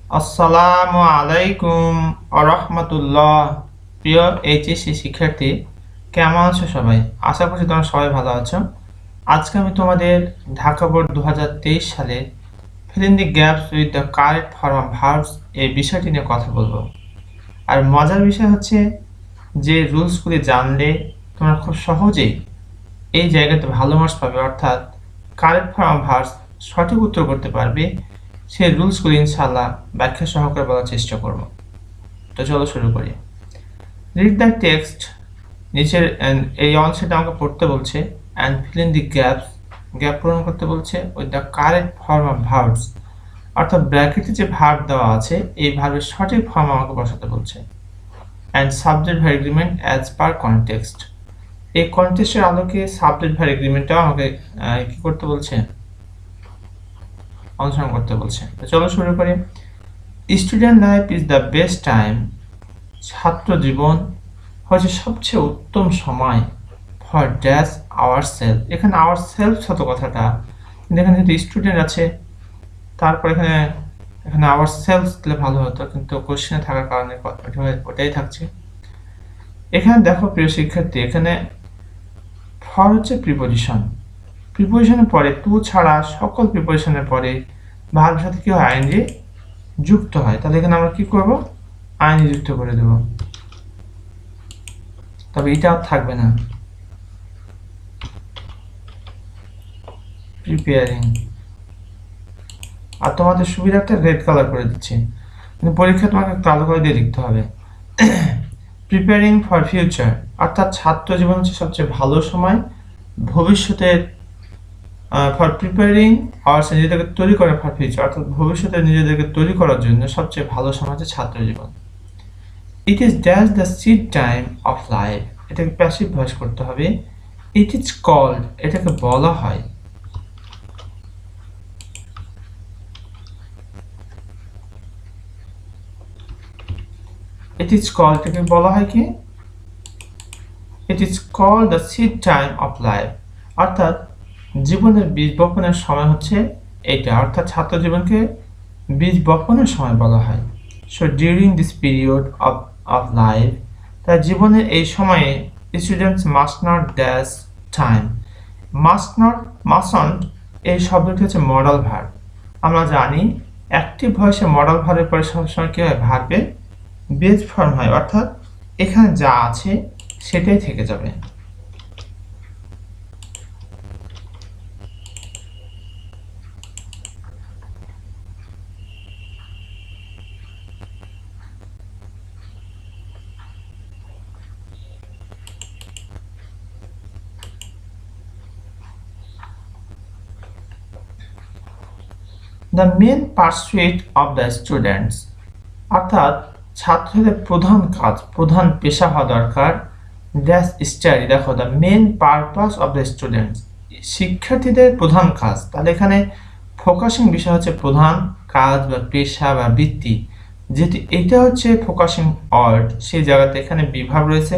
আসসালামু আলাইকুম আরহামাতুল্লাহ। প্রিয় এইচএসসি শিক্ষার্থী, কেমন আছো সবাই? আশা করছি তোমরা সবাই ভালো আছো। আজকে আমি তোমাদের ঢাকা বোর্ড 2023 সালে fill in the gaps with the correct form of verbs এই বিষয়টি নিয়ে কথা বলবো। আর মজার বিষয় হচ্ছে যে রুলসগুলি জানলে তোমরা খুব সহজেই এই জায়গাতে ভালো মার্কস পাবে, অর্থাৎ কারেক্ট ফর্ম অফ ভার্বস সঠিক উত্তর করতে পারবে। সেই রুলসগুলি ইনশাআল্লাহ ব্যাখ্যা সহকারে বলার চেষ্টা করব। তো চলো শুরু করি। রিড দ্য টেক্সট, নিচের এই অংশটা আমাকে পড়তে বলছে, and fill in the gaps, gap পূরণ করতে বলছে with the correct form of verbs, অর্থাৎ ব্র্যাকেটে যে ভার্ব দেওয়া আছে এই ভার্বের সঠিক ফর্ম আমাকে বসাতে বলছে। অ্যান্ড সাবজেক্ট ভার এগ্রিমেন্ট অ্যাজ পার কনটেক্সট, এই কনটেক্সটের আলোকে সাবজেক্ট ভার এগ্রিমেন্টটাও আমাকে কি করতে বলছে, অনুসরণ করতে বলছে। তো চলো শুরু করি। Student life is the best time, ছাত্র জীবন হচ্ছে সবচেয়ে উত্তম সময়। ফর ড্যাশ আওয়ার সেলফ, এখানে আওয়ার সেলফ ছোট কথাটা, কিন্তু এখানে যেহেতু স্টুডেন্ট আছে তারপর এখানে এখানে আওয়ার সেলফ দিলে ভালো হতো, কিন্তু কোশ্চেনে থাকার কারণে ওটাই থাকছে। এখানে দেখো প্রিয় শিক্ষার্থী, এখানে ফর হচ্ছে প্রিপোজিশন, প্রিপোজিশনের পরে টু ছাড়া সকল প্রিপোজিশনের পরে ভার্বের সাথে কি হয়, আইএনজি যুক্ত হয়। তাহলে এখানে আমরা কি করব, আইএনজি যুক্ত করে দেব। তবে এটা আর থাকবে না, প্রিপেয়ারিং। আর তোমাদের সুবিধার্থে রেড কালার করে দিচ্ছি, কিন্তু পরীক্ষা তোমাকে কালো করে দিয়ে লিখতে হবে। প্রিপেয়ারিং ফর ফিউচার, অর্থাৎ ছাত্র জীবন হচ্ছে সবচেয়ে ভালো সময় ভবিষ্যতের, ফর প্রিপেয়ারিং আওয়ারস, নিজেদেরকে তৈরি করা, ফর ফিউচার অর্থাৎ ভবিষ্যতে নিজেদেরকে তৈরি করার জন্য সবচেয়ে ভালো সময় হচ্ছে ছাত্র জীবন। It is dash the seed time of life, এটাকে প্যাসিভ ভয়েস করতে হবে। ইট ইজ কল্ড, এটাকে বলা হয়। ইট ইজ কল্ড, এটাকে বলা হয় কি, it is called the seed time of life, অর্থাৎ জীবনের বীজ বপনের সময় হচ্ছে এটা, অর্থাৎ ছাত্র জীবনকে বীজ বপনের সময় বলা হয়। So during this period of life, তার জীবনের এই সময়ে students must not dash time, must not, mustn't এই শব্দটি হচ্ছে মডাল ভার্ব। আমরা জানি অ্যাক্টিভ ভয়েসে মডাল ভার্বের পরে সবসময় কি হয়, ভার্বের বেস ফর্ম হয়, অর্থাৎ এখানে যা আছে সেটাই থেকে যাবে। The main pursuit of the students, অর্থাৎ ছাত্রদের প্রধান কাজ, প্রধান পেশা হওয়া দরকার। ড্যাশ স্টাডি, দেখো the main purpose of the students, শিক্ষার্থীদের প্রধান কাজ। তাহলে এখানে ফোকাসিং বিষয় হচ্ছে প্রধান কাজ বা পেশা বা বৃত্তি, যেটি এটা হচ্ছে ফোকাসিং ওয়ার্ড, সেই জায়গাতে এখানে বিভাগ রয়েছে।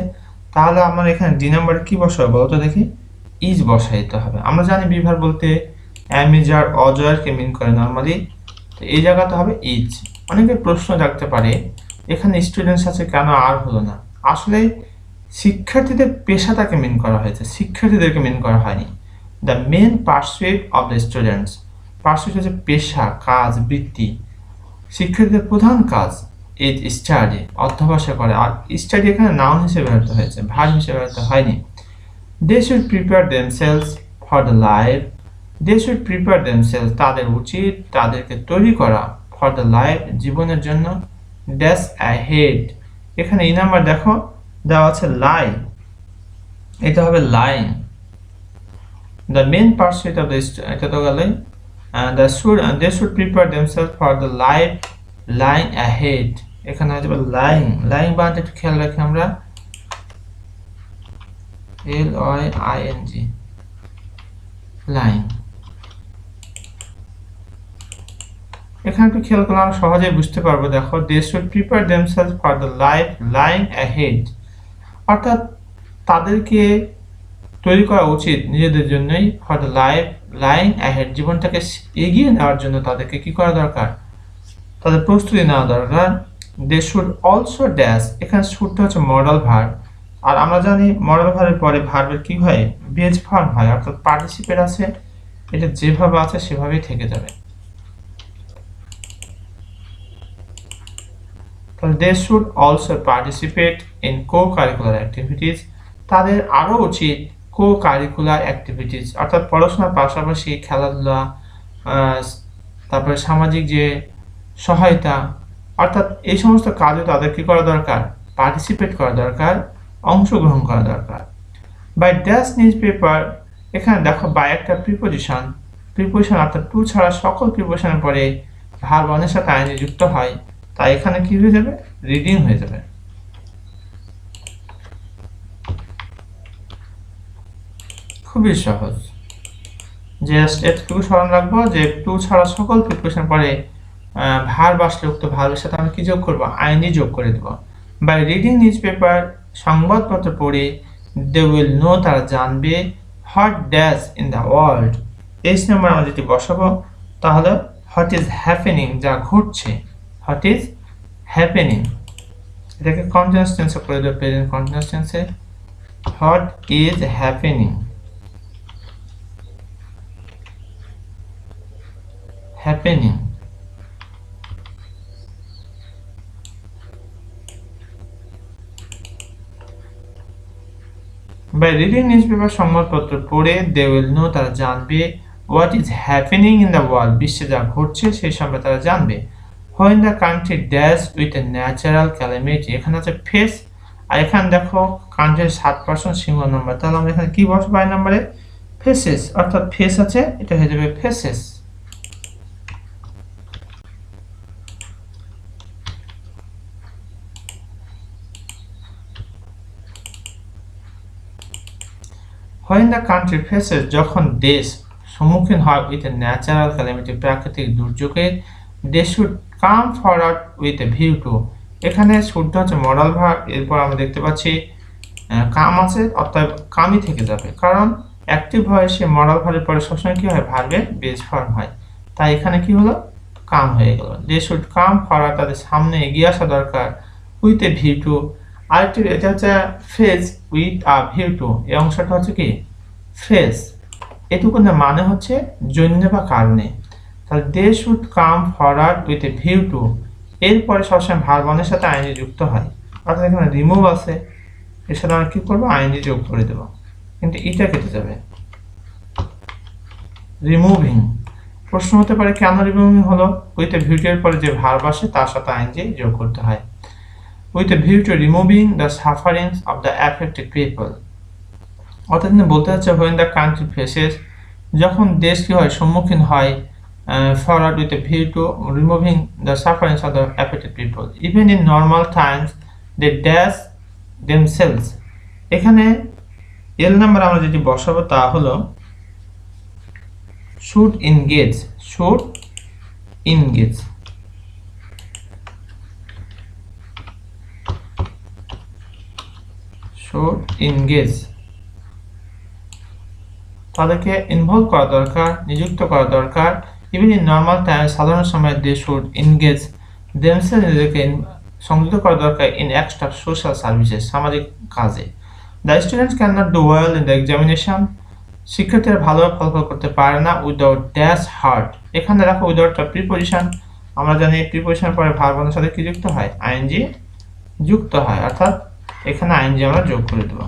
তাহলে আমার এখানে ডি নাম্বারে কি বসাবো বলো তো দেখি, ইজ বসাইতে হবে। আমরা জানি বিভাগ বলতে অ্যামিজার অজয়কে মিন করে নর্মালি, তো এই জায়গাতে হবে ইজ। অনেকে প্রশ্ন জাগতে পারে এখানে স্টুডেন্টস আছে কেন আর হলো না, আসলে শিক্ষার্থীদের পেশাটাকে মিন করা হয়েছে, শিক্ষার্থীদেরকে মিন করা হয়নি। The main pursuit of the students, pursuit হচ্ছে পেশা, কাজ, বৃত্তি। শিক্ষার্থীদের প্রধান কাজ ইজ স্টাডি, অধ্যবসায় করে। আর স্টাডি এখানে নাউন হিসেবে ব্যবহৃত হয়েছে, ভার্ব হিসেবে ব্যবহৃত হয়নি। They should prepare themselves for the life, they should prepare themselves, তাদের উচিত তাদেরকে তৈরি করা, ফর দ্য লাইফ জীবনের জন্য। ড্যাশ অ্যাহেড, এখানে এই নাম্বার দেখো দেওয়া আছে লাই, এটা হবে line. The main pursuit of the, এটা তো গেলে they should prepare themselves for the life lying ahead, এখানে হয়ে যাবে লাইং। লাইং বানাতে একটু খেয়াল রাখি আমরা, LYING, লাইং। এখানে একটু খেয়াল করলে আমরা সহজেই বুঝতে পারবো। দেখো they should prepare themselves for the life lying ahead, অর্থাৎ তাদেরকে তৈরি করা উচিত নিজেদের জন্যই, for the life lying ahead জীবনটাকে এগিয়ে নেওয়ার জন্য তাদেরকে কি করা দরকার, তাদের প্রস্তুতি নেওয়া দরকার। দে শুড অলসো ড্যাশ, এখানে শুডটা হচ্ছে মডাল ভার্ব, আর আমরা জানি মডাল ভার্বের পরে ভার্বের কি হয়, বেজ ফর্ম হয়, অর্থাৎ পার্টিসিপেট আছে, এটা যেভাবে আছে সেভাবেই থেকে যাবে। তাহলে they should also participate in co curricular activities, তাদের আরও উচিত কো কারিকুলার অ্যাক্টিভিটিস, অর্থাৎ পড়াশোনার পাশাপাশি খেলাধুলা, তারপরে সামাজিক যে সহায়তা, অর্থাৎ এই সমস্ত কাজে তাদের কি করা দরকার, পার্টিসিপেট করা দরকার, অংশগ্রহণ করা দরকার। বাই ড্যাশ নিউজ পেপার, এখানে দেখো বাই একটা প্রিপোজিশন অর্থাৎ টু ছাড়া সকল প্রিপোজিশনের পরে ভার্ব অনের সাথে আইএনজি যুক্ত হয়, তাই এখানে কি হয়ে যাবে, রিডিং হয়ে যাবে। খুবই সহজ, জাস্ট এতটুকু স্মরণ রাখবো যে টু ছাড়া সকল প্রিপোজিশন পরে ভার্ব আসলে উক্ত ভার্বের সাথে আমি কি যোগ করব, আইএনজি যোগ করে দেব। বাই রিডিং নিউজ পেপার, সংবাদপত্র পড়ে, দে উইল নো, তারা জানবে, what dash in the world, এইচ নাম্বার আমরা যেটি বসাবো তাহলে হোয়াট ইজ হ্যাপেনিং, যা ঘটছে, হোয়াট ইজ হ্যাপেনিং, এটাকে কন্টিনিউয়াস টেন্সে করে দেব, প্রেজেন্ট কন্টিনিউয়াস টেন্সে, what is happening, happening. By reading newspaper, সংবাদপত্র পড়ে, দে উইল নো, তারা জানবে, what is happening in the world, বিশ্বে যা ঘটছে সেই সম্পর্কে তারা জানবে। When the country dash with a natural calamity, এখানে আছে ফেস, আর এখানে দেখো কান্ট্রির 7% সিঙ্গল নাম্বার, তাহলে আমরা এখানে কি বসবো বাই নাম্বারে, ফেসেস, অর্থাৎ ফেস আছে, এটা হয়ে যাবে faces. When the country faces, যখন দেশ সম্মুখীন হয় উইথ এ ন্যাচারাল ক্যালামিটি, প্রাকৃতিক দুর্যোগে, they should come forward with a view to, এখানে শুড হচ্ছে মডাল ভার্ব, এরপর আমরা দেখতে পাচ্ছি কাম আছে, অর্থাৎ কামই থেকে যাবে, কারণ অ্যাক্টিভ হয় সে মডাল ভার্বের পরে সবসময় কি হয়, ভার্বের বেজ ফর্ম হয়, তাই এখানে কি হলো, কাম হয়ে গেল। দে শুড কাম ফরওয়ার্ড, তাদের সামনে এগিয়ে আসা দরকার, উইথ এ ভিউ টু, আরেকটি এটা হচ্ছে phase with a view to, এই অংশটা হচ্ছে কি ফেজ, এটুকু মানে হচ্ছে জন্য বা কারণে, তাহলে they should come forward with a view to, এরপরে সবসময় ভার্বনের সাথে আইএনজি যুক্ত হয়, অর্থাৎ এখানে রিমুভ আছে, এর সাথে আমরা কি করবো, আইএনজি যোগ করে দেবো, কিন্তু এটা কেটে যাবে, রিমুভিং। প্রশ্ন হতে পারে কেন রিমুভিং হলো, উইথ এ ভিউ টু এর পরে যে ভার্ব আসে তার সাথে আইএনজি যোগ করতে হয়, with a view to removing the sufferings of the affected people, অর্থাৎ বলতে হচ্ছে when the country faces, যখন দেশ কি হয়, সম্মুখীন হয়, forward with a view to removing the sufferings of the affected people, even in normal times they dash themselves, এখানে এল নাম্বার আমরা যেটি বসাবো তা হলো should engage, should engage, should engage, তাদেরকে ইনভলভ করা দরকার, নিযুক্ত করা দরকার, ইভেন ইন নর্মাল টাইম, সাধারণ সময়ে দে শুড এনগেজ দেমসেলফ, নিজেদেরকে সংযুক্ত করা দরকার, ইন এক্সট্রা সোশ্যাল সার্ভিসেস, সামাজিক কাজে। The students can not do well in the examination, শিক্ষার্থীরা ভালোভাবে ফলাফল করতে পারে না উইদাউট ড্যাশ হার্ট, এখানে রাখো উইদাউট প্রিপোজিশন, আমরা জানি প্রিপোজিশন পরে ভার্বের সাথে কি যুক্ত হয়, আইএনজি যুক্ত হয়, অর্থাৎ এখানে আইএনজি আমরা যোগ করে দেব,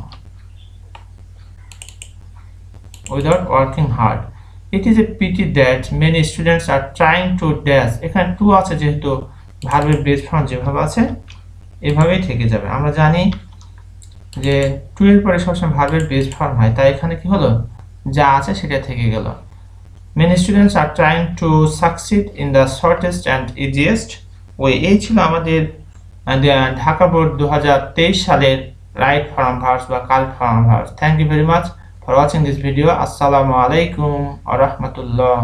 without working hard. It is a pity that many students are trying to dash, এখানে টু আছে যেহেতু ভার্বের বেস ফর্ম যেভাবে আছে এভাবেই থেকে যাবে, আমরা জানি যে টু এর পরে সবসময় ভার্বের বেস ফর্ম হয়, তাই এখানে কি হলো, যা আছে সেটা থেকে গেল। Many students are trying to succeed in the shortest and easiest way, এই ছিল আমাদের ঢাকা বোর্ড 2023 সালের রাইট ফর্ম ভার্বস বা correct form verbs. Thank you very much for watching this video. Assalamu alaikum wa rahmatullah.